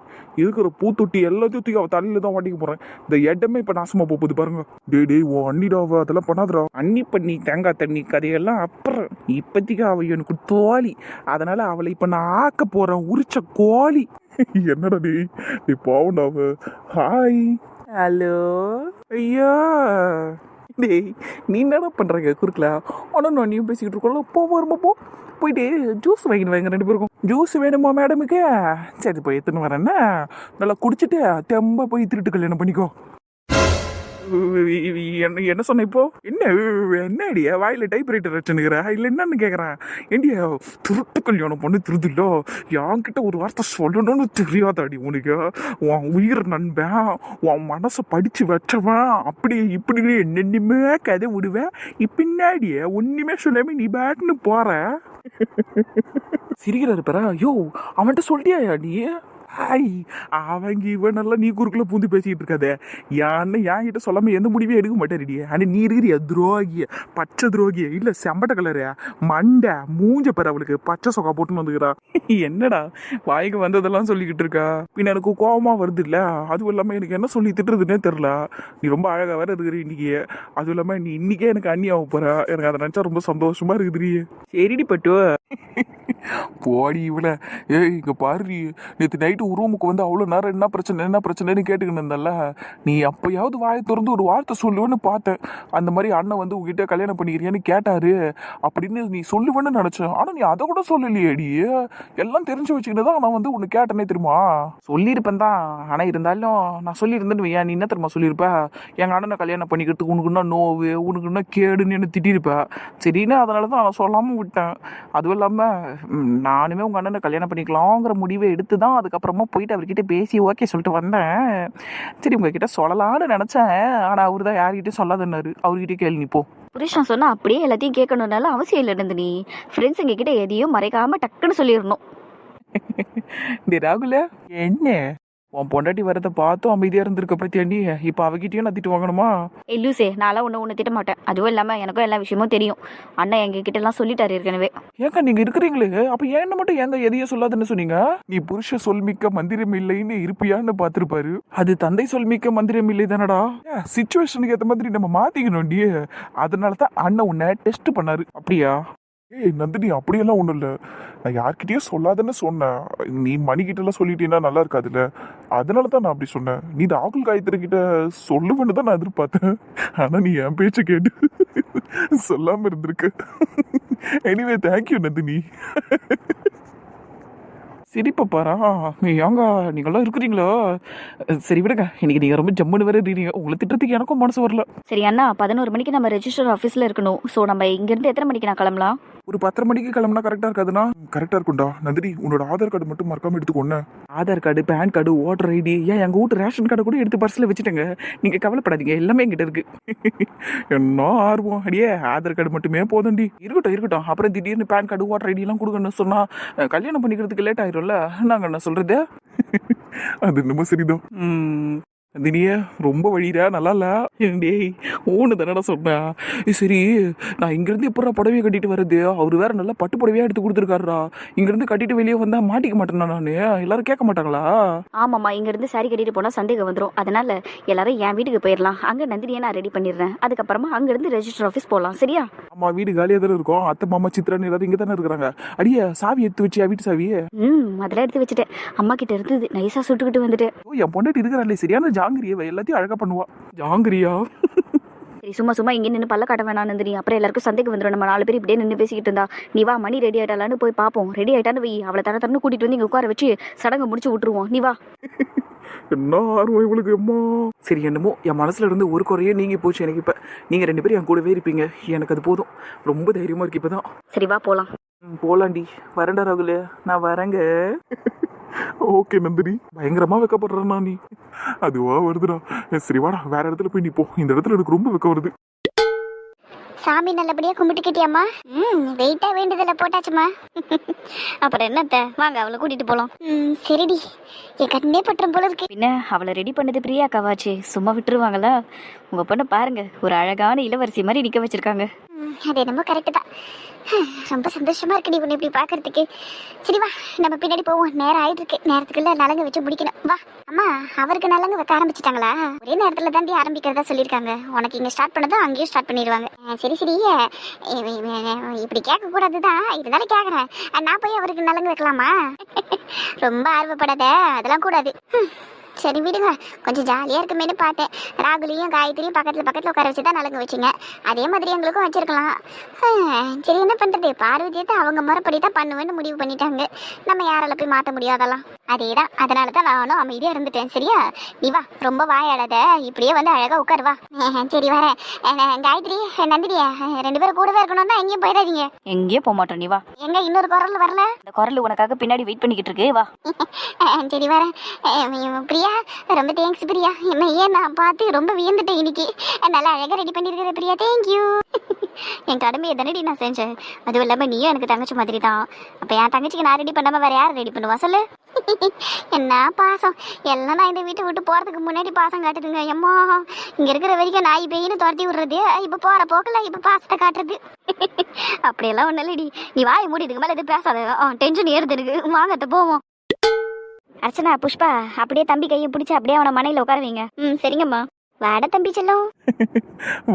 Speaker 2: இருக்கிற பூத்தொட்டி எல்லாத்தையும் தூக்கி அவ தலையில தான் வாட்டிக்க போறேன். இந்த இடமே இப்ப நாசமா போகுது பாருங்க.
Speaker 3: டேய் ஓ அண்ணிடாவ அதெல்லாம் பண்ணாதடா.
Speaker 2: அன்னி பண்ணி தேங்காய் தண்ணி கதையெல்லாம் அப்புறம். இப்போதைக்கு அவ எனக்கு தோழி. அதனால அவளை இப்ப நான் ஆக்க போறேன், உரிச்ச கோழி.
Speaker 3: என்னடா டேய் பாவண்டாவ.
Speaker 2: ஹாய். ஹலோ. ஐயா டேய், நீ என்னடா பண்றீங்க குறுக்கல? ஆனால் நான் நீயும் பேசிக்கிட்டு இருக்கோம்ல. போ வருமா, போ போயிட்டு ஜூஸ் வாங்கிட்டு வாங்க 2 பேருக்கும். ஜூஸ் வேணுமா மேடமுக்கு? சரி போய் எடுத்துன்னு வரேன்னா, நல்லா குடிச்சிட்டு தெம்ப போய் திருட்டு கல்யாணம் பண்ணிக்கோ. என்ன சொன்ன இப்போ? என்னடியா வாயில டைப்ரைட்டர் வச்சுன்னுக்கிற? இல்லை என்னன்னு கேட்குறேன். ஏண்டியா திருட்டு கல்யாணம் பண்ணி திருதுல்லோ, என்கிட்ட ஒரு வார்த்தை சொல்லணும்னு தெரியாதாடி உனக்கு? உன் உயிர் நண்பன், உன் மனசை படிச்சு வச்சவன், அப்படி இப்படின்னு என்னென்னுமே கதை விடுவேன். பின்னாடியே ஒன்றுமே சொல்லாம நீ பேட்டுன்னு போற. சிரிக்கிறாரு பாரா. யோ அவன்கிட்ட சொல்லிட்டியா நீ? ஹாய். அவங்க இவனெல்லாம் நீ குறுக்குள்ள பூந்து பேசிக்கிட்டு இருக்காதே. யான்னு என்கிட்ட சொல்லாம எந்த முடிவே எடுக்க மாட்டேறிடியே. ஆனால் நீ இருக்கிறிய துரோகிய, பச்சை துரோகிய. இல்லை செம்பட்ட கலரு மண்டை மூஞ்ச பேர் அவளுக்கு பச்சை சொக்கா போட்டுன்னு வந்துக்கிறா. என்னடா வாய்க்கு வந்ததெல்லாம் சொல்லிக்கிட்டு இருக்கா? பின்ன எனக்கு கோபமா வருது இல்லை? அதுவும் இல்லாமல் எனக்கு என்ன சொல்லி திட்டுறதுன்னே தெரில. நீ ரொம்ப அழகாக வேற இருக்கிற இன்னைக்கு. அதுவும் இல்லாமல் நீ இன்னைக்கே எனக்கு அண்ணியாக போற. எனக்கு அதை நினச்சா ரொம்ப சந்தோஷமா இருக்குதுடி. சரிடி பட்டு போடி இவள. ஏய் இங்க பாரு, நேற்று நைட்டு ரூமுக்கு வந்து அவ்வளோ நேரம் என்ன பிரச்சனைன்னு கேட்டுக்கிட்டு இருந்தல. நீ அப்பயாவது வாயை திறந்து ஒரு வார்த்தை சொல்லுவேன்னு பார்த்தேன். அந்த மாதிரி அண்ணன் வந்து உங்ககிட்ட கல்யாணம் பண்ணிக்கிறியான்னு கேட்டாரு அப்படின்னு நீ சொல்லுவேன்னு நினைச்சேன். ஆனா நீ அதை கூட சொல்லலையேடி. எல்லாம் தெரிஞ்சு வச்சுக்கிட்டு தான் நான் வந்து உன்னை கேட்டனே தெரியுமா? சொல்லியிருப்பேன் தான். ஆனா இருந்தாலும் நான் சொல்லியிருந்தேன்னு வையா, நீ என்ன தெரியுமா சொல்லியிருப்ப? எங்க அண்ணனை கல்யாணம் பண்ணிக்கிறதுக்கு உனக்கு என்ன நோவு, உனக்கு என்ன கேடுன்னு என்ன திட்டிருப்பேன். சரின்னு அதனால தான் நான் சொல்லாமல் விட்டேன். அதுவும் இல்லாமல் நானுமே உங்கள் அண்ணனை கல்யாணம் பண்ணிக்கலாங்கிற முடிவை எடுத்து தான் அதுக்கப்புறமா போயிட்டு அவர்கிட்ட பேசி ஓகே சொல்லிட்டு வந்தேன். சரி உங்ககிட்ட சொல்லலான்னு நினச்சேன். ஆனால் அவர் தான் யார்கிட்டையும் சொல்லாதன்னாரு. அவர்கிட்ட கேள்வி நீ போ.
Speaker 4: புருஷன் சொன்னா அப்படியே எல்லாத்தையும் கேட்கணும்னால அவசியம் இல்லை நந்தினி. ஃப்ரெண்ட்ஸுங்க கிட்ட எதையும் மறைக்காம டக்குன்னு சொல்லிடணும்.
Speaker 2: டே ராகுல, என்ன உன் பொண்டாட்டி வரதை பார்த்தும் அமைதியாக இருந்திருக்க பத்தியாண்டி. இப்போ அவகிட்டயும் நான் திட்டு வாங்கணுமா?
Speaker 4: லூசே, நான்லாம் ஒன்று திட்ட மாட்டேன். அதுவும் இல்லாமல் எனக்கும் எல்லா விஷயமும் தெரியும். அண்ணன் எங்ககிட்ட எல்லாம் சொல்லிட்டாரு ஏற்கனவே.
Speaker 2: ஏக்கா நீங்க இருக்கிறீங்களே, அப்ப ஏன் மட்டும் ஏங்க எதையும் சொல்லாதுன்னு சொன்னீங்க? நீ புருஷ சொல்மிக்க மந்திரம் இல்லைன்னு இருப்பியான்னு பார்த்திருப்பாரு. அது தந்தை சொல்மிக்க மந்திரம் இல்லை தானடா. சிச்சுவேஷனுக்கு ஏற்ற மாதிரி நம்ம மாத்திக்கணும்டி. அதனாலதான் அண்ணன் உன்னை டெஸ்ட் பண்ணாரு. அப்படியா?
Speaker 3: ஏய் நந்தினி அப்படியெல்லாம் ஒன்றும் இல்லை. நான் யார்கிட்டயும் சொல்லாதுன்னு சொன்னேன். நீ மணிக்கிட்டலாம் சொல்லிட்டீங்கன்னா நல்லா இருக்காதுல்ல. அதனால தான் நான் அப்படி சொன்னேன். நீ ராகுல் காயத்ரி கிட்ட சொல்லுவேன்னு தான் நான் எதிர்பார்த்தேன். ஆனா நீ என் பேச்சை கேட்டு சொல்லாம இருந்திருக்க. Anyway thank you Nandini.
Speaker 2: சிரிப்ப பாரா. ஏங்க நீங்களாம் இருக்கிறீங்களோ? சரி விடுங்க, இன்னைக்கு நீங்க ரொம்ப ஜம்முன்னு வேற இருக்கீங்க. உங்களை திட்டத்துக்கு எனக்கும் மனசு வரல.
Speaker 4: சரி அண்ணா, 11 மணிக்கு நம்ம ரெஜிஸ்டர் ஆஃபீஸில் இருக்கணும். ஸோ நம்ம இங்கேருந்து எத்தனை மணிக்கு நான் கிளம்பலாம்?
Speaker 2: ஒரு 10:30 மணிக்கு கிளம்புனா கரெக்டா இருக்காதுண்ணா?
Speaker 3: கரெக்டா இருக்கும்டா. நந்தினி உன்னோட ஆதார் கார்டு மட்டும் மறக்காம எடுத்துக்கொன்ன.
Speaker 2: Aadhaar card, PAN card, voter ID, ஏன் எங்கள் வீட்டு ரேஷன் கார்டை கூட எடுத்து பர்ஸில் வச்சுட்டேங்க. நீங்கள் கவலைப்படாதீங்க, எல்லாமே எங்கிட்ட இருக்கு. என்ன ஆர்வம் அடியே. ஆதார் கார்டு மட்டுமே போதும்டி. இருக்கட்டும். அப்புறம் திடீர்னு பேன் கார்டு, ஓட்டர் ஐடி எல்லாம் கொடுக்கணும்னு சொன்னா கல்யாணம் பண்ணிக்கிறதுக்கு லேட் ஆயிரும்ல. நாங்கள் என்ன சொல்றது?
Speaker 3: அது என்னமோ சரிதான்.
Speaker 2: நந்தினியே ரொம்ப வழிடா, நல்லா இல்ல. டேய் ஊனு தானடா சொன்னா. சரி, நான் இங்கிருந்து எப்படா புடவையை கட்டிட்டு வர்றது? அவரு வேற நல்லா பட்டு புடவையா எடுத்து கொடுத்துருக்காருடா. இங்கிருந்து கட்டிட்டு வெளியே வந்தா மாட்டிக்க மாட்டேனா நானு? எல்லாரும் கேட்க மாட்டாங்களா?
Speaker 4: ஆமாம்மா, இங்கேருந்து சாரி கட்டிட்டு போனால் சந்தேகம் வந்துடும். அதனால எல்லாரும் என் வீட்டுக்கு போயிடலாம். அங்கே நந்தினியை நான் ரெடி பண்ணிடுறேன். அதுக்கப்புறமா அங்கேருந்து ரெஜிஸ்டர் ஆஃபீஸ் போகலாம். சரியா?
Speaker 2: ஆமா, வீடு காலியா தானே இருக்கும். அத்தை மாமா சித்ரான்னு எல்லாரும் இங்க தானே இருக்கிறாங்க. அடியே, சாவி எடுத்து வச்சியா? வீட்டு சாவி?
Speaker 4: அதெல்லாம் எடுத்து வச்சுட்டேன். அம்மா கிட்ட இருந்தது நைஸாக சுட்டுக்கிட்டு வந்துட்டேன்.
Speaker 2: ஓ, என் பொண்டாட்டி இருக்கிறாள், சரியான ஜாங்கிரியை எல்லாத்தையும் அழகா பண்ணுவா. ஜாங்கிரியா?
Speaker 4: சரி, சும்மா இங்கே நின்று பல்ல காட்ட வேணாம் நந்தினி. அப்புறம் எல்லாருக்கும் சந்தேகம் வந்துடும். நம்ம 4 பேர் இப்படியே நின்று பேசிக்கிட்டு இருந்தா. நீ வா, மணி ரெடி ஆகிட்டாலான்னு போய் பார்ப்போம். ரெடி ஆகிட்டான்னு வை. அவளை தரன்னு கூட்டிகிட்டு வந்து இங்கே உட்கார வச்சு சடங்கை முடிச்சு விட்டுருவோம். நீ வா.
Speaker 2: என்ன ஆர்வம் இவளுக்கு அம்மா. சரி, என்னமோ என் மனசுல இருந்து ஒரு குறையே நீங்க போச்சு எனக்கு. இப்ப நீங்க 2 பேரும் என் கூடவே இருப்பீங்க, எனக்கு அது போதும். ரொம்ப தைரியமா இருக்கு இப்பதான்.
Speaker 4: சரி, வா போகலாம்.
Speaker 2: போலாண்டி. வரேன்டா ராகுல, நான் வரேங்க.
Speaker 3: ஓகே நந்தினி.
Speaker 2: பயங்கரமா வெக்கப்படுறா நீ.
Speaker 3: அதுவா வருதுடா. சரி வாடா, வேற இடத்துல போய் நிப்போம். இந்த இடத்துல எனக்கு ரொம்ப வெக்கம் வருது.
Speaker 1: சாமி நல்லபடியா கும்பிட்டுக்கிட்டியாம்மா? வெயிட்டா வேண்டுதல போட்டாச்சுமா. அப்புறம் என்னத்த, வாங்க அவளை கூட்டிட்டு போலாம். சரிடி, என் கண்ணே பற்றம் போல இருக்கு.
Speaker 4: பின்ன அவளை ரெடி பண்ணது பிரியா அக்காவாச்சு, சும்மா விட்டுருவாங்களா? உங்க பொண்ணை பாருங்க, ஒரு அழகான இளவரசி மாதிரி நிக்க வச்சிருக்காங்க.
Speaker 1: அது என்னமோ கரெக்டு தான். ரொம்ப சந்தோஷமா இருக்குடி உன்னை இப்படி பாக்குறதுக்கு. சரி வா, நம்ம பின்னாடி போவோம். நேரம் ஆயிட்டு இருக்கு. நேரத்துக்குள்ள நலங்கு வச்சு முடிக்கணும். வா. அம்மா, அவருக்கு நலங்கு வைக்க ஆரம்பிச்சிட்டாங்களா? ஒரே நேரத்துல தாண்டி ஆரம்பிக்கிறதா சொல்லியிருக்காங்க. உனக்கு இங்க ஸ்டார்ட் பண்ணதும் அங்கேயும் ஸ்டார்ட் பண்ணிடுவாங்க. சரி இப்படி கேட்க கூடாதுதான், இருந்தாலும் கேக்குறேன். நான் போய் அவருக்கு நலங்கு வைக்கலாமா? ரொம்ப ஆர்வப்படாத, அதெல்லாம் கூடாது. சரி விடுங்க, கொஞ்சம் ஜாலியாக இருக்குமேனு பார்த்தேன். ராகுலையும் காயத்ரியும் பக்கத்தில் உட்கார வச்சு தான் நலங்கு வச்சிங்க. அதே மாதிரி எங்களுக்கும் வச்சிருக்கலாம். சரி, என்ன பண்ணுறது, பார்வதியத்தை அவங்க முறைப்படி தான் பண்ணுவேன்னு முடிவு பண்ணிட்டாங்க. நம்ம யாரால போய் மாற்ற முடியும் அதெல்லாம். அதே தான், அதனால தான் நானும் அமைதியாக இருந்துட்டேன். சரியா? நீ வா, ரொம்ப வாயாடாத, இப்படியே வந்து அழகாக உட்காருவா. சரி வரேன். காயத்ரி, நந்தினியா 2 பேரும் கூடவே இருக்கணும்னா எங்கேயும் போயிடாதீங்க.
Speaker 4: எங்கேயும் போக மாட்டோம். நீ வா.
Speaker 1: எங்க இன்னொரு குரல் வரல?
Speaker 4: இந்த குரல் உனக்காக பின்னாடி வெயிட் பண்ணிக்கிட்டு இருக்கு. வா.
Speaker 1: சரி வரேன். பிரியா, ரொம்ப தேங்க்ஸ் பிரியா. என்ன ஏன் நான் பார்த்து ரொம்ப வியந்துட்டேன் இன்னைக்கு. நல்லா அழகாக ரெடி பண்ணியிருக்கிற பிரியா, தேங்க்யூ. என் கடமையை தானடி நான் செஞ்சேன். அதுவும் இல்லாமல் நீயும் எனக்கு தங்கச்சி மாதிரி தான். அப்போ என் தங்கச்சிக்கு நான் ரெடி பண்ணாமல் வேற யார் ரெடி பண்ணுவா சொல்லு? என்ன பாசம் எல்லாம். நான் இந்த வீட்டை விட்டு போகிறதுக்கு முன்னாடி பாசம் காட்டுதுங்க. எம்மா, இங்கே இருக்கிற வரைக்கும் நாய் பெயின்னு துரத்தி விடுறது, இப்போ போகிற போக்கில் இப்போ பாசத்தை காட்டுறது. அப்படியெல்லாம் ஒன்றும் இல்லடி. நீ வாய் மூடி, இதுக்கு மேலே எது பேசாத. டென்ஷன் ஏறுது எனக்கு. வாங்கத்த போவோம். அர்ச்சனா, புஷ்பா, அப்படியே தம்பி கையை பிடிச்சி அப்படியே அவனை மனையில் உட்கார வைங்க. சரிங்கம்மா. வாட தம்பி செல்லம்.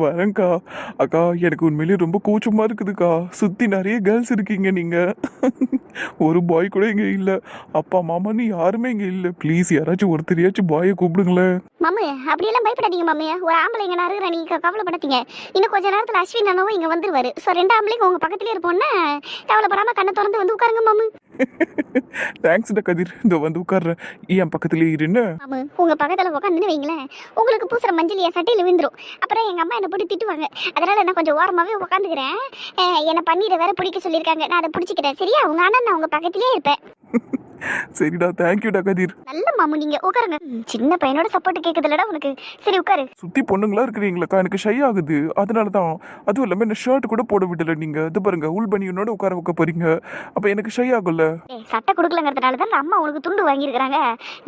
Speaker 2: வரேன்க்கா. அக்கா, எனக்கு உண்மையிலேயே ரொம்ப கூச்சமா இருக்குதுக்கா. சுத்தி நிறைய கேர்ள்ஸ் இருக்கீங்க. நீங்க ஒரு பாய் கூட இங்க இல்ல. அப்பா மாமான்னு யாருமே இங்க இல்ல. ப்ளீஸ் யாராச்சும் ஒருத்தரையாச்சும் பாயை கூப்பிடுங்களேன்.
Speaker 1: மாமு, அப்படியெல்லாம் பயப்படாதீங்க மாமு. ஒரு ஆம்பளை இங்க நான் இருக்கிறேன், நீங்க கவலைப்படாதீங்க. இன்னும் கொஞ்ச நேரத்துல அஸ்வின் அண்ணாவும் இங்க வந்துருவாரு. ஸோ 2 ஆம்பளைங்க உங்க பக்கத்துலயே இருப்போம்னா கவலைப்படாம கண்ணை திறந்து வந்து உட்காருங்க மாமு.
Speaker 2: தேங்க்ஸ்டா கதிர், இந்த வந்து உட்கார்றேன். என் பக்கத்துலயே இருன்னு.
Speaker 1: மாமு, உங்க பக்கத்துல உட்காந்துன்னு வைங்களேன், உங்களுக்கு பூசுற மஞ்சள் என் சட்டையில விழுந்துரும். அப்புறம் எங்க அம்மா என்ன போட்டு திட்டுவாங்க. அதனால நான் கொஞ்சம் ஓரமாவே உட்காந்துக்கிறேன். என்ன பன்னீரை வேற பிடிக்க சொல்லியிருக்காங்க. நான் அதை பிடிச்சிக்கிறேன். சரியா? உங்க அண்ணன் நான் உங்க பக்கத்துலயே இருப்பேன்.
Speaker 2: சரிடா, தேங்க்யூடா கதிர்.
Speaker 1: நல்ல மாமு, நீங்க உட்காருங்க. சின்ன பையனோட சப்போர்ட் கேக்குதுலடா உனக்கு. சரி உட்காரு.
Speaker 2: சுத்தி பொண்ணுங்களா இருக்கிறீங்களாக்கா, எனக்கு ஷை ஆகுது. அதனாலதான். அதுவும் இல்லாம என்ன ஷர்ட் கூட போட விடல நீங்க. இது பாருங்க, உள் பனியனோட உட்கார வைக்க போறீங்க. அப்ப எனக்கு ஷை ஆகும்ல.
Speaker 1: சட்டை கொடுக்கலங்கிறதுனால தான் அம்மா உனக்கு துண்டு வாங்கியிருக்காங்க.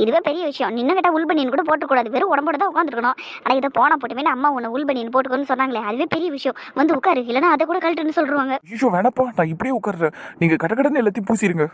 Speaker 1: இதுவே பெரிய விஷயம். நின்ன கிட்ட உள் பனியன் கூட போட்டுக்கூடாது, வெறும் உடம்போட தான் உட்காந்துருக்கணும். ஆனா இதை போனா போட்டுமே அம்மா உன்னை உள் பனியன் போட்டுக்கணும்னு சொன்னாங்களே, அதுவே பெரிய விஷயம். வந்து உட்காரு, இல்லைன்னா அதை கூட கழட்டுன்னு சொல்றாங்க.
Speaker 2: ஐயோ வேணப்பா, நான் இப்படியே உட்கார்றேன். நீங்க கடகடன்னு எல்லாத்தையும் பூசிருங்க.